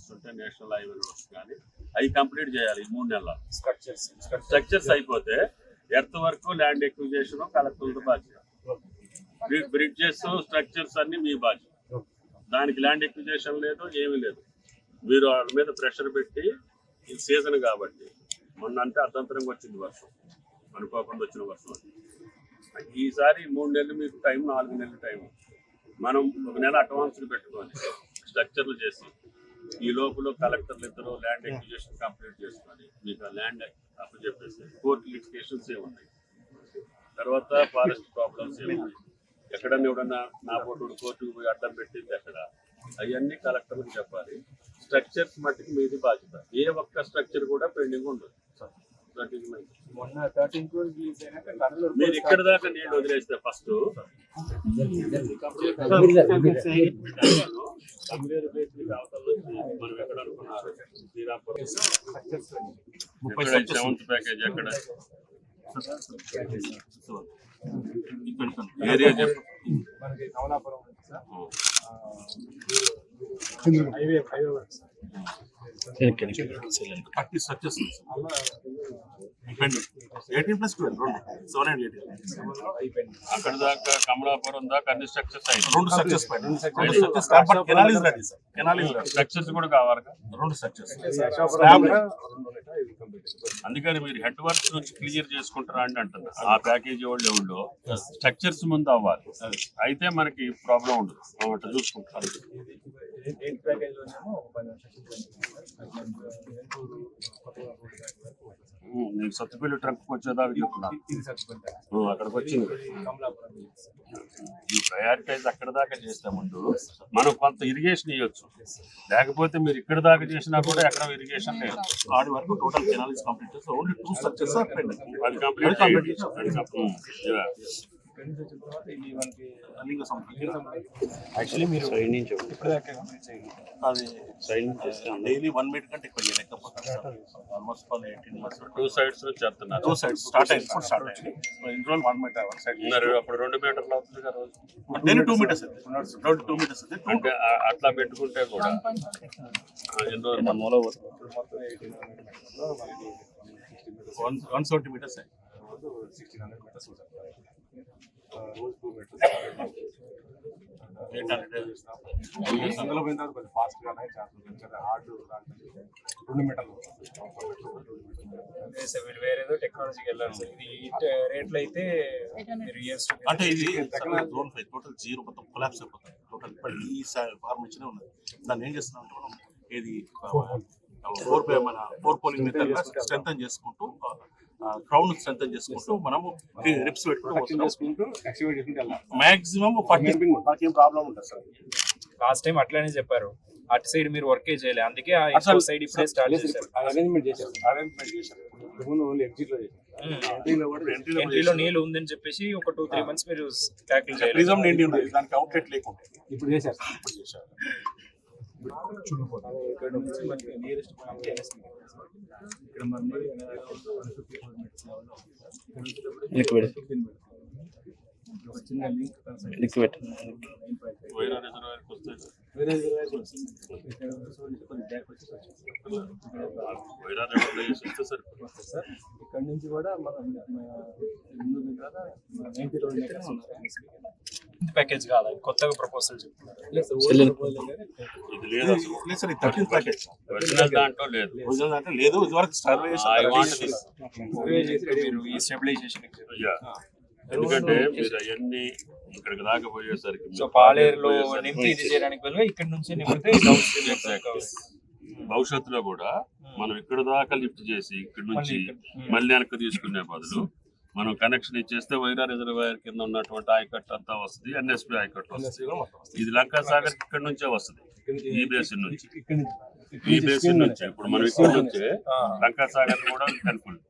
Roads ఉంటాయి, national highway roads కానీ అవి కంప్లీట్ చేయాలి ఈ 3 నెలల. స్ట్రక్చర్స్ అయిపోతే ఎర్త్ వర్క్, ల్యాండ్ ఎక్విజేషన్ కలెక్టర్లతో బాధ్యత. బ్రిడ్జెస్, స్ట్రక్చర్స్ అన్ని మీ బాధ్యత. దానికి ల్యాండ్ ఎక్విజేషన్ లేదు, ఏమీ లేదు. మీరు వాళ్ళ మీద ప్రెషర్ పెట్టి, ఇది సీజన్ కాబట్టి మొన్న అంటే అర్ధంతరంగా వచ్చింది వర్షం, అనుకోకుండా వచ్చిన వర్షం. ఈసారి 3 నెలలు మీకు టైం, 4 నెలలు టైం. మనం 1 నెల అడ్వాన్స్లు పెట్టుకొని స్ట్రక్చర్లు చేసి ఈ లోపల కలెక్టర్లు ఇద్దరు ల్యాండ్ ఎక్విజిషన్ కంప్లీట్ చేసుకొని మీకు ఆ ల్యాండ్ అప్పు చెప్పేసి కోర్టు లిటిగేషన్స్ ఏమున్నాయి, తర్వాత ఫారెస్ట్ ప్రాబ్లమ్స్ ఏమున్నాయి, ఎక్కడన్నా ఎవడన్నా నా పోటీ కోర్టుకు పోయి అడ్డం పెట్టింది ఎక్కడ, అవన్నీ కలెక్టర్లకు చెప్పాలి. స్ట్రక్చర్స్ మట్టికి మీది బాధ్యత. ఏ ఒక్క స్ట్రక్చర్ కూడా పెండింగ్ ఉండదు. మీరు ఇక్కడ దాకా నీళ్ళు వదిలేస్తే ఫస్ట్ మనం ఎక్కడ అనుకున్నారు శ్రీరాంపురం 7th ప్యాకేజ్ ఎక్కడ ఏరియా చెప్పు. అక్కడ దాకా కమలాపురం దాకా అన్ని స్ట్రక్చర్స్ అయ్యి 2 స్ట్రక్చర్స్ స్ట్రక్చర్స్ కూడా కావాలి. 2 స్ట్రక్చర్స్. అందుకని మీరు హెడ్ వర్క్స్ నుంచి క్లియర్ చేసుకుంటారా అని అంటున్నారు. ఆ ప్యాకేజీ వాళ్ళు ఎవరు స్ట్రక్చర్స్ ముందు అవ్వాలి, అయితే మనకి ప్రాబ్లం ఉండదు. అట్లా చూసుకుంటారు. నేను సత్తుపల్లి ట్రక్ వచ్చేదాకా చెప్తున్నాను. అక్కడికి వచ్చింది. ఈ ప్రయారిటైజ్ అక్కడ దాకా చేస్తే ముందు మనం కొంత ఇరిగేషన్ ఇవ్వచ్చు. లేకపోతే మీరు ఇక్కడ దాకా చేసినా కూడా ఎక్కడ ఇరిగేషన్ లేదు. ఆడి వరకు total canal is complete. So only 2 structures are pending. అది కంప్లీట్ యాక్చువల్లీ మీరు సైడ్ నుంచి అది సైడ్ నుంచి డైలీ 1 మీటర్ కంటే ఎక్కువ లేకపోతే ఆల్మోస్ట్ 18 months 2 sides నుంచి చేస్తున్నారు. 2 sides స్టార్ట్ అయింది. ఇన్ని రోజులు 1 మీటర్ సైడ్ అప్పుడు 2 మీటర్లు అవుతుంది కదా రోజు. డైలీ 2 మీటర్స్ అయితే 2 మీటర్స్ అయితే అంటే అట్లా పెట్టుకుంటే కూడా ఎన్నో మూల 170 మీటర్స్ 1600 మీటర్స్ అందులో పోయిన తర్వాత కొంచెం ఫాస్ట్ గా హార్డ్ 2 మీటర్లు వేరేదో టెక్నాలజీకి వెళ్ళాలి సార్. ఇది రేట్లు అయితే అంటే ఇది జోన్ 5 టోటల్ 0 మొత్తం కొలాప్స్ అయిపోతుంది. టోటల్ ఈ ఫార్మేషన్ ఉన్నది. దాన్ని ఏం చేస్తున్నాం అంటే మనం ఇది 4 పోలింగ్ మెథడ్ స్ట్రెంథన్ చేసుకుంటూ క్రౌడ్ స్ట్రెంథన్ చేసుకుంటూ మనము రిప్స్ పెట్టుకుంటూ మాక్సిమం ఏం ప్రాబ్లం ఉంటుంది సార్. లాస్ట్ టైం అట్లానే చెప్పారు. అటు సైడ్ మీరు వర్కే చేయలేదు, అందుకే సైడ్ ఇప్పుడే స్టార్ట్ చేశారు. ఎంట్రీలో నీళ్ళు ఉందని చెప్పేసి ఒక 2-3 months మీరు ట్యాకిల్ చేయాలి. దానికి అవుట్లెట్ లేకుండా ఇప్పుడు చేశారు. ఇక్కడ నుంచి మనకి నియరెస్ట్ ఇక్కడ చిన్న లింక్ వైరా రిజర్వాయర్కి వస్తే వైరా రిజర్వాయర్ సార్ ఇక్కడ నుంచి కూడా మనం ముందు 90 రోజులు ప్యాకేజ్ కాదు, కొత్తగా ప్రపోజల్ చెప్తున్నారు. ఇది లేదు సార్. 13 ప్యాకేజ్ ఒరిజినల్ దాంట్లో లేదు. లేదు ఇదివరకు సర్వే మీరు ఈ స్టెబిలైజేషన్ ఎందుకంటే మీరు అవన్నీ ఇక్కడికి దాకా పోయేసరికి సో పాలేరులో నింపి ఇది చేయడానికి బదులుగా ఇక్కడ నుంచి నింపితే భవిష్యత్తులో కూడా మనం ఇక్కడ దాకా లిఫ్ట్ చేసి ఇక్కడ నుంచి మళ్ళీ వెనక్కి తీసుకునే బదులు మనం కనెక్షన్ ఇచ్చేస్తే వైరా రిజర్వాయర్ కింద ఉన్నటువంటి ఆయకట్టు అంతా వస్తుంది, ఎన్ఎస్పి ఆయకట్టు వస్తుంది. ఇది లంకా సాగర్ ఇక్కడ నుంచే వస్తుంది. ఈ బేసిన్ నుంచి ఇప్పుడు మనం ఇక్కడ నుంచే లంకా సాగర్ కూడా కనుక్కుంటాం.